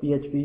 PHP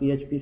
PHP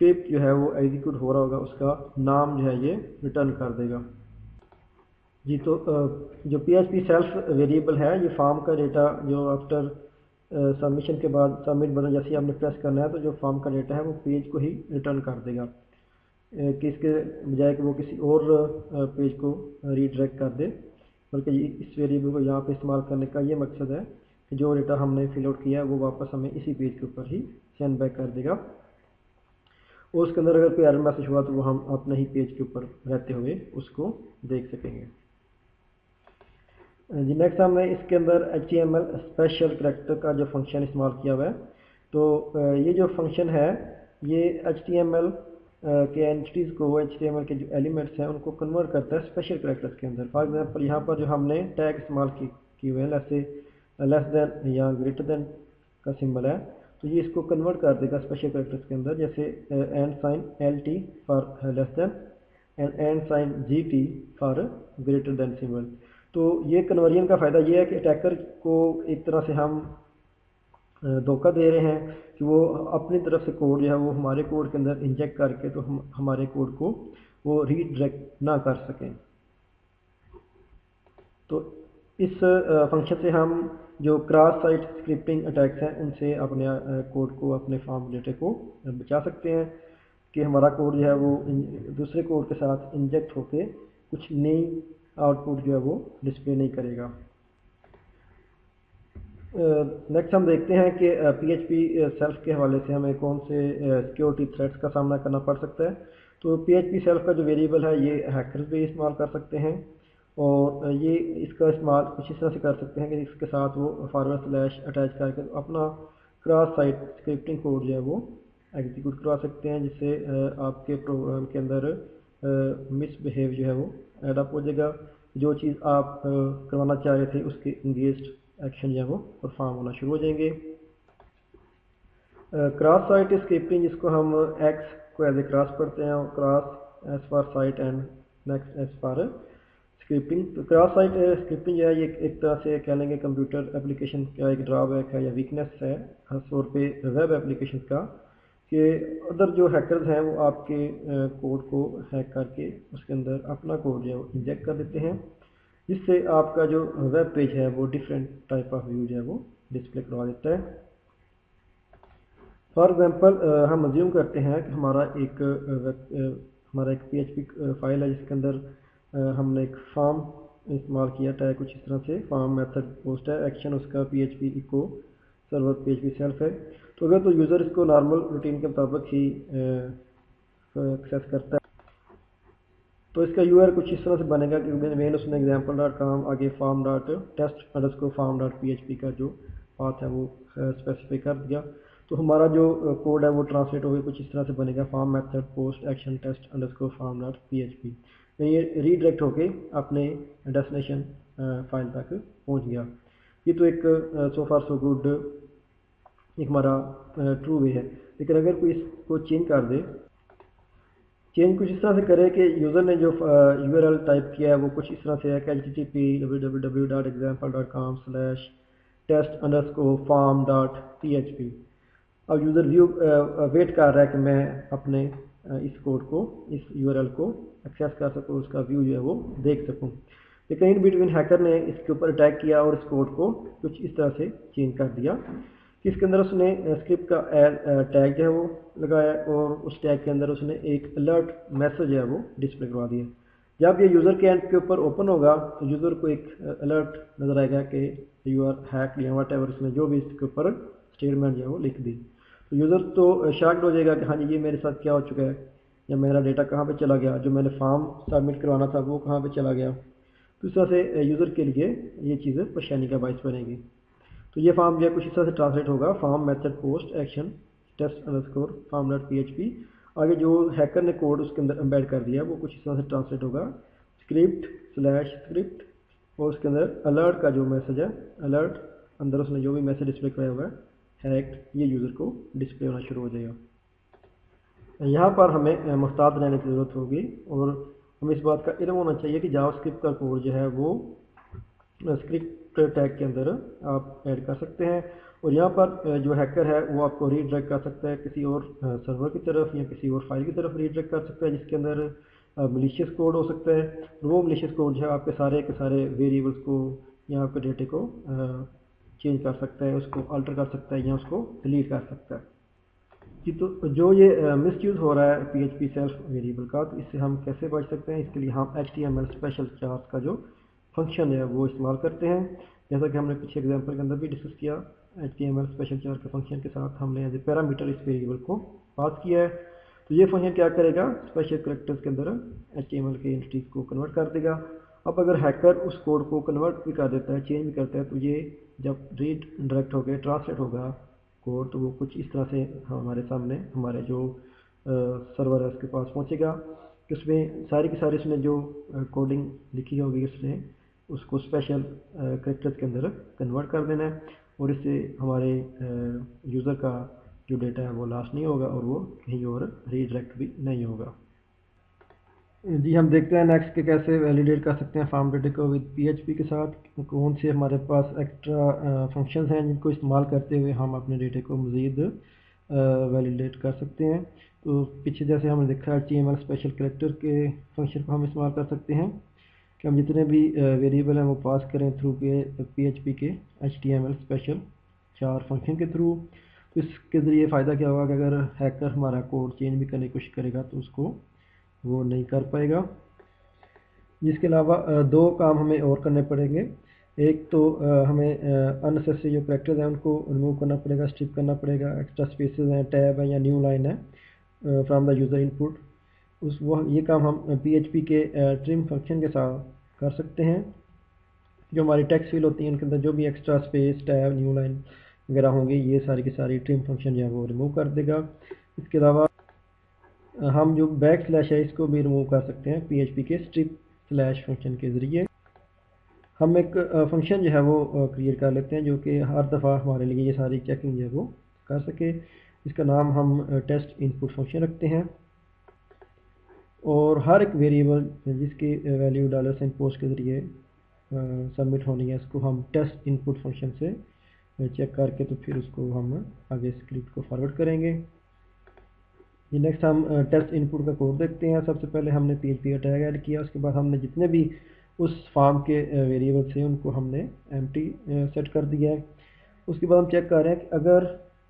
script جو ہے وہ ایگزیکیوٹ ہو رہا ہوگا اس کا نام جو ہے یہ ریٹرن کر دے گا جی۔ تو جو P H P self variable ہے یہ فارم کا ڈیٹا جو آفٹر سبمیشن کے بعد سبمٹ بٹن جیسے آپ نے پریس کرنا ہے تو جو فارم کا ڈیٹا ہے وہ پیج کو ہی ریٹرن کر دے گا کہ اس کے بجائے کہ وہ کسی اور پیج کو ریڈائریکٹ کر دے، بلکہ اس ویریبل کو یہاں پہ استعمال کرنے کا یہ مقصد ہے کہ جو ڈیٹا ہم نے فل آؤٹ کیا ہے وہ واپس ہمیں اسی پیج کے اوپر ہی سینڈ بیک کر دے گا، اور اس کے اندر اگر کوئی ایرر میسج ہوا تو وہ ہم اپنے ہی پیج کے اوپر رہتے ہوئے اس کو دیکھ سکیں گے جی۔ نیکسٹ ہم نے اس کے اندر HTML اسپیشل کریکٹر کا جو فنکشن استعمال کیا ہوا ہے، تو یہ جو فنکشن ہے یہ HTML کے اینٹیز کو HTML کے جو ایلیمنٹس ہیں ان کو کنورٹ کرتا ہے اسپیشل کریکٹرز کے اندر۔ فار ایگزامپل یہاں پر جو ہم نے ٹیگ استعمال کی ہوئے ہیں جیسے لیس دین یا گریٹر دین کا سمبل ہے، تو یہ اس کو کنورٹ کر دے گا اسپیشل کریکٹرز کے اندر، جیسے and sign LT for less than and sign GT for greater than symbol. تو یہ کنورژن کا فائدہ یہ ہے کہ اٹیکر کو ایک طرح سے ہم دھوکہ دے رہے ہیں کہ وہ اپنی طرف سے کوڈ جو ہے وہ ہمارے کوڈ کے اندر انجیکٹ کر کے تو ہمارے کوڈ کو وہ ریڈائریکٹ نہ کر سکیں۔ تو اس فنکشن سے ہم جو کراس سائٹ اسکرپٹنگ اٹیکس ہیں ان سے اپنے کوڈ کو، اپنے فارم ڈیٹا کو بچا سکتے ہیں کہ ہمارا کوڈ جو ہے وہ دوسرے کوڈ کے ساتھ انجیکٹ ہو کے کچھ نئی آؤٹ پٹ جو ہے وہ ڈسپلے نہیں کرے گا۔ نیکسٹ ہم دیکھتے ہیں کہ پی ایچ پی سیلف کے حوالے سے ہمیں کون سے سیکیورٹی تھریٹس کا سامنا کرنا پڑ سکتا ہے۔ تو پی ایچ پی سیلف کا جو ویریبل ہے یہ ہیکرز بھی استعمال کر سکتے ہیں، اور یہ اس کا استعمال کچھ اس طرح سے کر سکتے ہیں کہ اس کے ساتھ وہ فارورڈ سلیش اٹیچ کر کے اپنا کراس سائٹ اسکرپٹنگ کوڈ جو ہے وہ ایگزیکیوٹ کروا سکتے ہیں، جس سے آپ کے پروگرام کے اندر مس بیہیو جو ہے وہ ایڈ اپ ہو جائے گا، جو چیز آپ کروانا چاہ رہے تھے اس کے انگیجڈ ایکشن جو ہے وہ پرفارم ہونا شروع ہو جائیں گے۔ کراس سائٹ اسکرپٹنگ جس کو ہم ایکس کو ایز اے کراس پڑھتے ہیں، اور cross S for site and next S for scripting. تو کراس سائٹ اسکرپٹنگ جو ہے یہ ایک طرح سے کہہ لیں گے کمپیوٹر اپلیکیشن کا ایک ڈرا بیک ہے یا ویکنیس ہے، خاص طور پہ ویب اپلیکیشن کا، کہ ادھر جو ہیکرز ہیں وہ آپ کے کوڈ کو ہیک کر کے اس کے اندر اپنا کوڈ جو ہے وہ انجیکٹ کر دیتے ہیں، جس سے آپ کا جو ویب پیج ہے وہ ڈفرینٹ ٹائپ آف ویو جو ہے وہ ڈسپلے کروا دیتا ہے۔ فار ایگزامپل ہم ازیوم کرتے ہیں کہ ہمارا ایک پی ایچ پی فائل ہے جس کے اندر ہم نے ایک فارم استعمال کیا ٹیگ کچھ اس طرح سے، فارم میتھڈ پوسٹ ہے، ایکشن اس کا پی ایچ پی ایکو سرور پی ایچ پی سیلف ہے۔ تو اگر تو یوزر اس کو نارمل روٹین کے مطابق ہی ایکسیس کرتا ہے تو اس کا یو آر کچھ اس طرح سے بنے گا کہ مین اس نے example.com آگے form.test_form.php کا جو پاتھ ہے وہ اسپیسیفائی کر دیا، تو ہمارا جو کوڈ ہے وہ ٹرانسلیٹ ہو گیا کچھ اس طرح سے بنے گا form method post action test_form.php، یہ ریڈائریکٹ ہو کے اپنے ڈیسٹینیشن فائل تک پہنچ گیا۔ یہ تو ایک سو فار سو گڈ ایک ہمارا ٹرو وے ہے، لیکن اگر کوئی اس کو چینج کر دے، چینج کچھ اس طرح سے کرے کہ یوزر نے جو URL ٹائپ کیا ہے وہ کچھ اس طرح سے ہے کہ http://example.com/test_form.php۔ اب یوزر ویٹ کر رہا ہے کہ میں اپنے اس کوڈ کو، اس URL کو ایکسیس کر سکوں، اس کا ویو جو ہے وہ دیکھ سکوں، لیکن ان بٹوین ہیکر نے اس کے اوپر اٹیک کیا اور اس کوڈ کو کچھ اس طرح سے چینج کر دیا کہ اس کے اندر اس نے اسکرپٹ کا ٹیگ جو ہے وہ لگایا، اور اس ٹیگ کے اندر اس نے ایک الرٹ میسج ہے وہ ڈسپلے کروا دیا۔ جب یہ یوزر کے اینڈ کے اوپر اوپن ہوگا تو یوزر کو ایک الرٹ نظر آئے گا کہ یو آر ہیک یا واٹ ایور، اس نے جو بھی اس کے اوپر اسٹیٹمنٹ جو ہے وہ لکھ دی، تو یوزر تو شاکڈ ہو جائے گا کہ ہاں جی یہ میرے ساتھ کیا ہو چکا ہے، یا میرا ڈیٹا کہاں پہ چلا گیا، جو میں نے فارم سبمٹ کروانا تھا وہ کہاں پہ چلا گیا۔ تو اس طرح سے یوزر کے لیے یہ چیزیں پریشانی کا باعث بنے گی۔ تو یہ فارم جو ہے کچھ اس طرح سے ٹرانسلیٹ ہوگا form method post action test_form.php، آگے جو ہیکر نے کوڈ اس کے اندر امبیڈ کر دیا وہ کچھ اس طرح سے ٹرانسلیٹ ہوگا script/script، اور اس کے اندر الرٹ کا جو میسج ہے، الرٹ اندر اس نے جو بھی میسج ڈسپلے کرایا ہوا ہے ہیکڈ، یہ یوزر کو ڈسپلے ہونا شروع ہو جائے گا۔ یہاں پر ہمیں محتاط رہنے کی ضرورت ہوگی، اور ہمیں اس بات کا علم ہونا چاہیے کہ جاوا اسکرپٹ کا کوڈ جو ہے وہ اسکرپٹ ٹیگ کے اندر آپ ایڈ کر سکتے ہیں، اور یہاں پر جو ہیکر ہے وہ آپ کو ریڈائریکٹ کر سکتا ہے کسی اور سرور کی طرف یا کسی اور فائل کی طرف ریڈائریکٹ کر سکتا ہے جس کے اندر ملیشیس کوڈ ہو سکتا ہے. وہ ملیشیس کوڈ جو ہے آپ کے سارے ویریبلس کو یا آپ کے ڈیٹے کو چینج کر سکتا ہے, اس کو الٹر کر سکتا ہے یا اس کو ڈیلیٹ کر سکتا ہے. جی تو جو یہ مس یوز ہو رہا ہے P H P self variable کا, تو اس سے ہم کیسے بچ سکتے ہیں؟ اس کے لیے ہم HTML اسپیشل چارس کا جو فنکشن ہے وہ استعمال کرتے ہیں. جیسا کہ ہم نے پیچھے ایگزامپل کے اندر بھی ڈسکس کیا, HTML اسپیشل چار کے فنکشن کے ساتھ ہم نے ایز اے پیرامیٹر اس ویریبل کو پاس کیا ہے. تو یہ فنکشن کیا کرے گا, اسپیشل کریکٹرز کے اندر HTML کے انٹیٹیز کو کنورٹ کر دے گا. اب اگر ہیکر اس کوڈ کو کنورٹ بھی کر دیتا ہے, چینج بھی کرتا ہے, تو یہ جب ریڈ ڈائریکٹ ہو گیا, ٹرانسلیٹ ہوگا کوڈ, تو وہ کچھ اس طرح سے ہمارے سامنے ہمارے جو سرور ہے اس کے پاس پہنچے گا کہ اس میں ساری کی ساری اس نے جو کوڈنگ لکھی ہوگی اس نے اس کو اسپیشل کریکٹرز کے اندر کنورٹ کر دینا ہے, اور اس سے ہمارے یوزر کا جو ڈیٹا ہے وہ لاس نہیں ہوگا اور وہ کہیں اور ریڈائریکٹ بھی نہیں ہوگا. جی ہم دیکھتے ہیں نیکسٹ کہ کیسے ویلیڈیٹ کر سکتے ہیں فارم ڈیٹا کو ود PHP کے ساتھ. کون سے ہمارے پاس ایکسٹرا فنکشنز ہیں جن کو استعمال کرتے ہوئے ہم اپنے ڈیٹا کو مزید ویلیڈیٹ کر سکتے ہیں. تو پیچھے جیسے ہم نے دیکھا HTML اسپیشل کریکٹر کے فنکشن کو ہم استعمال کر سکتے ہیں کہ ہم جتنے بھی ویریبل ہیں وہ پاس کریں تھرو PHP کے HTML اسپیشل چار فنکشن کے تھرو. تو اس کے ذریعے فائدہ کیا ہوگا کہ اگر ہیکر ہمارا کوڈ چینج بھی کرنے کی کوشش کرے گا تو اس کو وہ نہیں کر پائے گا. جس کے علاوہ دو کام ہمیں اور کرنے پڑیں گے. ایک تو ہمیں اننیسیسری جو کریکٹرز ہیں ان کو ریموو کرنا پڑے گا, اسٹرپ کرنا پڑے گا. ایکسٹرا اسپیسز ہیں, ٹیب ہے یا نیو لائن ہے فرام دا یوزر ان پٹ, یہ کام ہم PHP کے ٹرم فنکشن کے ساتھ کر سکتے ہیں. جو ہماری ٹیکسٹ فیل ہوتی ہیں ان کے اندر جو بھی extra space, tab, new line وغیرہ ہوں گے, یہ ساری کی ساری ٹرم فنکشن جو ہے وہ ریموو کر دے گا. اس کے علاوہ ہم جو بیک سلیش ہے اس کو بھی ریموو کر سکتے ہیں PHP کے اسٹرپ سلیش فنکشن کے ذریعے. ہم ایک فنکشن جو ہے وہ کریٹ کر لیتے ہیں جو کہ ہر دفعہ ہمارے لیے یہ ساری چیکنگ جو ہے وہ کر سکے. اس کا نام ہم ٹیسٹ ان پٹ فنکشن رکھتے ہیں, اور ہر ایک ویریبل جس کی ویلیو $سائن پوسٹ کے ذریعے سبمٹ ہونی ہے اس کو ہم ٹیسٹ ان پٹ فنکشن سے چیک کر کے تو پھر اس کو ہم آگے اسکرپٹ کو فارورڈ کریں گے. نیکسٹ ہم ٹیسٹ ان پٹ کا کوڈ دیکھتے ہیں. سب سے پہلے ہم نے PHP کا ٹیگ ایڈ کیا, اس کے بعد ہم نے جتنے بھی اس فارم کے ویریبل تھے ان کو ہم نے ایمٹی سیٹ کر دیا ہے. اس کے بعد ہم چیک کر رہے ہیں کہ اگر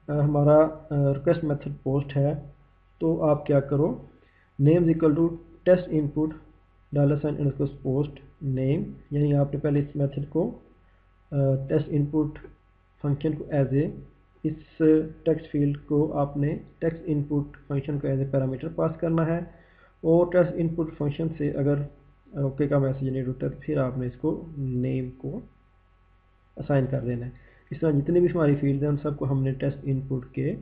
ہمارا ریکویسٹ میتھڈ پوسٹ ہے تو آپ کیا کرو, name is equal to test input $post name, یعنی آپ نے پہلے اس میتھڈ کو ٹیسٹ ان پٹ فنکشن کو ایز اے اس ٹیکسٹ فیلڈ کو آپ نے ٹیکسٹ ان پٹ فنکشن کو ایز اے پیرامیٹر پاس کرنا ہے, اور ٹیکسٹ ان پٹ فنکشن سے اگر اوکے کا میسج جنریٹ ہوتا ہے تو پھر آپ نے اس کو نیم کو اسائن کر دینا ہے. اس طرح جتنے بھی ہماری فیلڈ ہیں ان سب کو ہم نے ٹیسٹ ان پٹ کے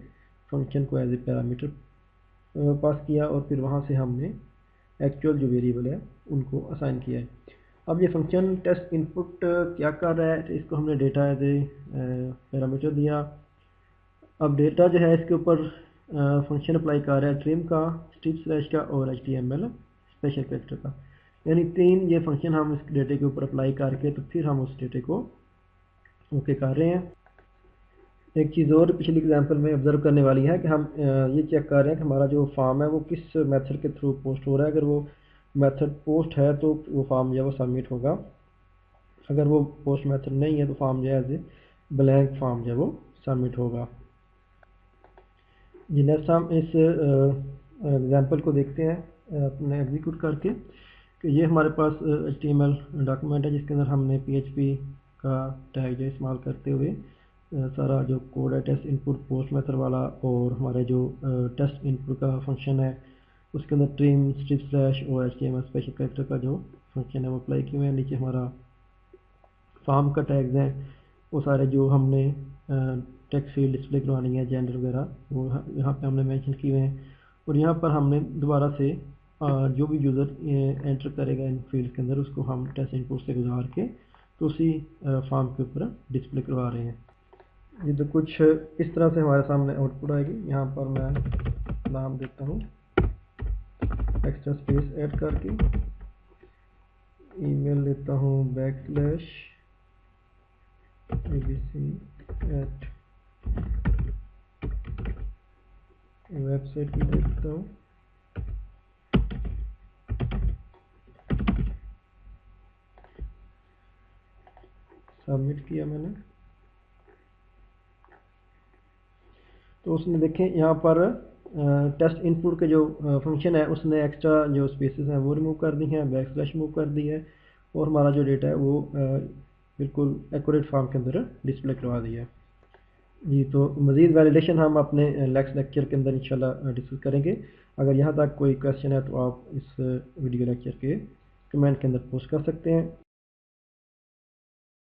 فنکشن کو ایز اے پیرامیٹر پاس کیا, اور پھر وہاں سے ہم نے ایکچوئل جو ویریبل ہے ان کو اسائن کیا ہے. اب یہ فنکشن ٹیسٹ ان پٹ کیا کر رہا ہے, اس کو ہم نے ڈیٹا ایز اے پیرامیٹر دیا. اب ڈیٹا جو ہے اس کے اوپر فنکشن اپلائی کر رہا ہے ٹرم کا, اسٹرپ سلیش کا اور HTML اسپیشل کریکٹر کا, یعنی تین یہ فنکشن ہم اس ڈیٹے کے اوپر اپلائی کر کے تو پھر ہم اس ڈیٹے کو اوکے کر رہے ہیں. ایک چیز اور پچھلی ایگزامپل میں آبزرو کرنے والی ہے کہ ہم یہ چیک کر رہے ہیں کہ ہمارا جو فارم ہے وہ کس میتھڈ کے تھرو پوسٹ ہو رہا ہے. اگر وہ میتھڈ پوسٹ ہے تو وہ فارم جو ہے وہ سبمٹ ہوگا, اگر وہ پوسٹ میتھڈ نہیں ہے تو فارم جو ہے ایز اے بلینک فارم جو ہے وہ سبمٹ ہوگا. جی نیکسٹ ہم اس ایگزامپل کو دیکھتے ہیں اپنے ایگزیکیوٹ کر کے کہ یہ ہمارے پاس HTML ڈاکومنٹ ہے جس کے اندر ہم نے PHP کا ٹیگ جو استعمال کرتے ہوئے سارا جو کوڈ ہے test input post method والا, اور ہمارے جو ٹیسٹ ان پٹ کا فنکشن ہے اس کے اندر ٹرم, اسٹرپ سلیش اور HTML اسپیشل کریکٹر کا جو فنکشن ہے وہ اپلائی کیے ہوئے ہیں. نیچے ہمارا فارم کا ٹیگز ہیں, وہ سارے جو ہم نے ٹیکسٹ فیلڈ ڈسپلے کروانی ہے, جینڈر وغیرہ, وہ یہاں پہ ہم نے مینشن کیے ہوئے ہیں. اور یہاں پر ہم نے دوبارہ سے جو بھی یوزر انٹر کرے گا ان فیلڈ کے اندر اس کو ہم ٹیسٹ ان پٹ سے گزار کے تو اسی فارم کے اوپر ڈسپلے کروا رہے ہیں. یہ تو کچھ اس طرح سے ہمارے سامنے آؤٹ پٹ آئے گی. یہاں پر میں نام دیتا ہوں ایکسٹرا اسپیس ایڈ کر کے, ای میل دیتا ہوں /abc@ ویب سائٹ پہ دیکھتا ہوں. سبمٹ کیا میں نے تو اس نے دیکھیں یہاں پر ٹیسٹ ان پٹ کے جو فنکشن ہے اس نے ایکسٹرا جو اسپیسز ہیں وہ ریموو کر دی ہیں, بیک سلیش ریموو کر دی ہے, اور ہمارا جو ڈیٹا ہے وہ بالکل ایکوریٹ فارم کے اندر ڈسپلے کروا دیا ہے. جی تو مزید ویلیڈیشن ہم اپنے نیکسٹ لیکچر کے اندر انشاءاللہ ڈسکس کریں گے. اگر یہاں تک کوئی کویشچن ہے تو آپ اس ویڈیو لیکچر کے کمنٹ کے اندر پوسٹ کر سکتے ہیں.